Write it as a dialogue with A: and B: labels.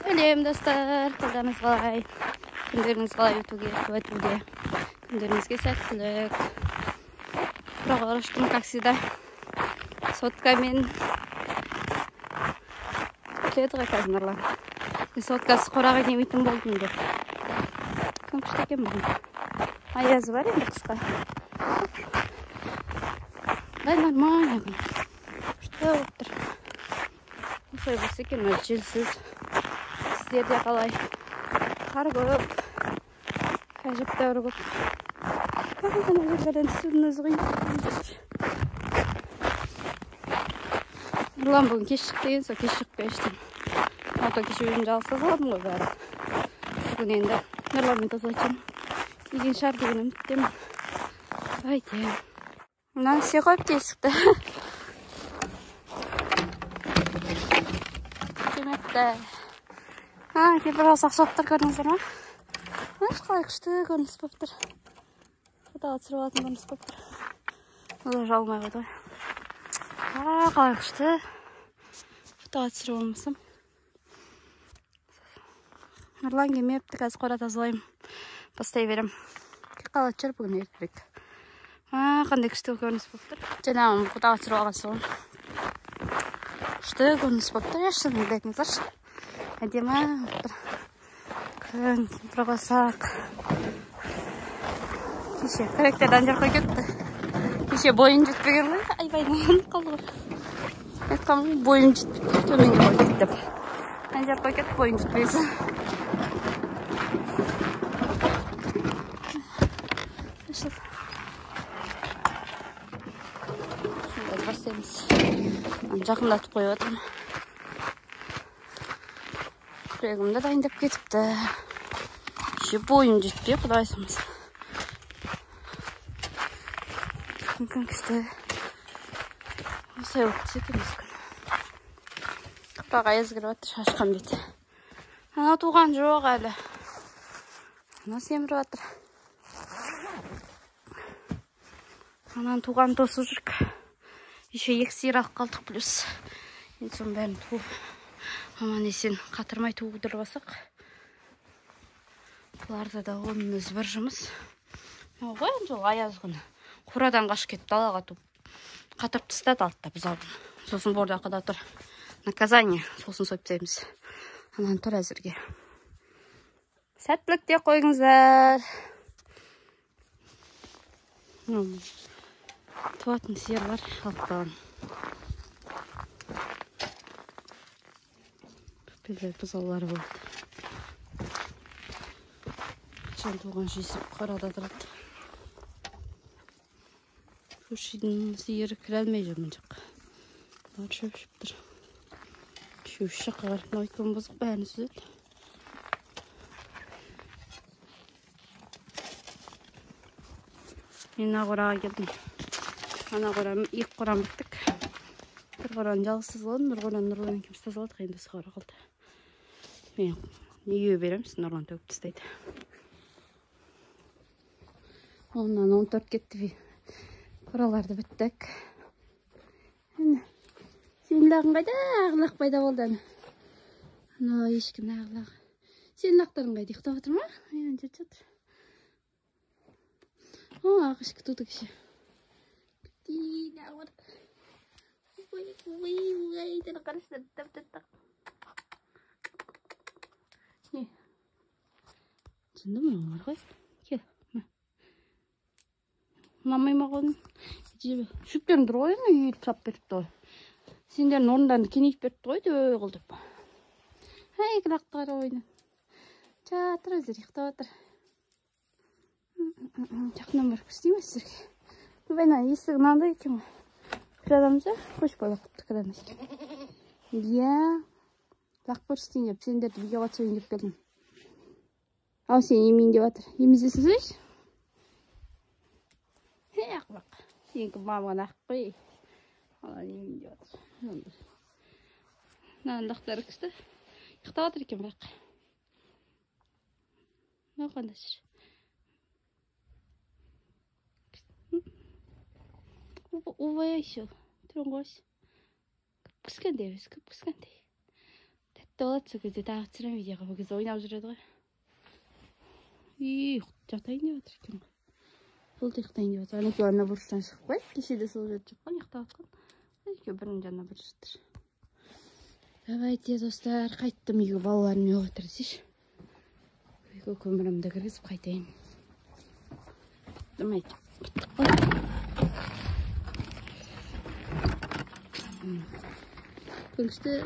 A: Сәлем, достар. Қалдарыңыз қалай? Күндеріңіз қалай өтуде? Күндеріңізге сәттілік. Проғырыштым, как всегда. Соткамен. Келеді ғой қазір Нұрлан. Соткасы қораға келмейтін болдым деп. Кім күшті екен бүгін. Аязы бар енді қысқа. Да, нормально күн. Күшті болып тұр. Осылай болса екен, желсіз. Сіздерде қалай? Қар көп. Әжептәуір көп. Қағылған жерлерден түсудің өзі қиын. Нұрлан бүгін кеш шықты деген, сол кеш шықпай ештен. Ото кеше өзім жалғыз тазаладым ғой бәрі. Бүгін енді Нұрланмен тазалайтын. Деген шар деген үміттемін. Айтайын. Мынаны істей қойып есікті. Кеметті. Кейбір ақсақтар көріңіздер ма? Қалай күшті көрініс болып тұр. Құтаға түсіріп алатын көрініс болып тұр. Олар жалмай қойды ғой. Қалай күшті. Құтаға түсіріп алмасам. Нұрлан келмепті, қазір қора тазалаймын. Бастай берем. Қалай жүр бүгін ертерек. Қандай күшті көрініс болып тұр. Жаңағы құтаға түсіріп алған соң. Күшті көрініс болып тұр. Шын білетіңіздер. Әдемі болып тұр. Күн, кемпір қосақ. Кеше трактордан жарқой кетті. Кеше бойын жетпеген ғой. Айбайынан қалды ғой. Айтқам ғой, бойын жетпейді. Төменге қой кеттіп. Жарқой кетті, бойын жетпейді. Бастаймыз. Жақындатып қойып отырмын. Күрегімді дайындап кетіпті. Ше бойым жетпей, құдай самыз. Күн күшті. Осай өтті екенбіз күн. Қыпаға езгіріп атыр, шашқан беті. Ана туған жоқ әлі. Ана семіріп атыр. Анан туған тосу жүрк. Еще екі сиыр алып қалдық плюс. Енді соның бәрін туып. Аман есен қатырмай туғыдырып басақ. Бұларда да оның өзі бір жұмыс. Ғой, жол аяз күні. Қорадан қаш кетіп далаға туып. Қатырып тыстады алтта біз алдын. Сосын бордақыда тұр. Наказание. Сосын сойып таймыз. Анан тұр әзірге. Сәттілікте қойыңыздар. Туатын сиырлар алып қалған. Белер бұзаулары болды. Жан туған жесіп қарада тұрады. Көршінің сиыры кіре алмай жүр мын жаққа. Бар шөп-шөп тұр. Шөп жаққа қарып ойткан бұзық бәрін сүзеді. Мен ағораға келдім. Ана қорам, екі қорам біттік. Бір қораны жалғыз тазаладым, бір қораны Нұрлан екеуміз тазаладық, енді осы қора қалды. Мен неге береміз, Нұрлан төгіп тастайды. Онан 14 кетті. Қораларды біттік. Сен лағын қайда? Ағылақ пайда болды ана. Ана ешкім ағылақ. Сен лақтарын қайда? Иқтап отыр ма? Жүрт жатыр. О, ағыш күтуді кеше. Тені қарыстыр. Не? Жынды мұның бар ғой? Кел. Мамай маған шүптерін тұр ғой, үйіліп сап беріпті ғой. Сендерін орындарын кенейіп беріпті ғой, дөй қылдып. Әй, қылақтары ойны. Жатыр өзір, иқтап отыр. Жақынан бар күстейміз сіздерге. Бәйна, есігі нандай екен ғой. Кірадамыза, көш бойлақ құтты кірадамыз екен. Иә, лақ көрістейін деп, сендерді бүйге қатсойын деп келдім. Ау, сен емейін деп атыр. Емізесіз өш? Ақлақ. Сенкі мамған ақ қой. Алан емейін деп атыр. Мынаның лақтары күшті. Иқтап атыр екен бірақ. Мақанда жүр. Ой, еще. Тронгось. Пускай девиз, пускай. Бітті болады сол кезде тағы түсірем видеоға. Бұл кезде ойнап жүреді ғой. Жатайын деп отыр екен ғой. Бұл да ұйықтайын деп отыр. Екеуі ана бұрыштан шықпай. Кеше де сол жерде жатқан, ұйықтап отқан. Екеуі бірінің жанына бірі жатыр. Давайте, достар, қайттым үйге, балаларым отыр десейші. Үйге көмірімді кіргізіп қайтайын. Демейді. Күнгісті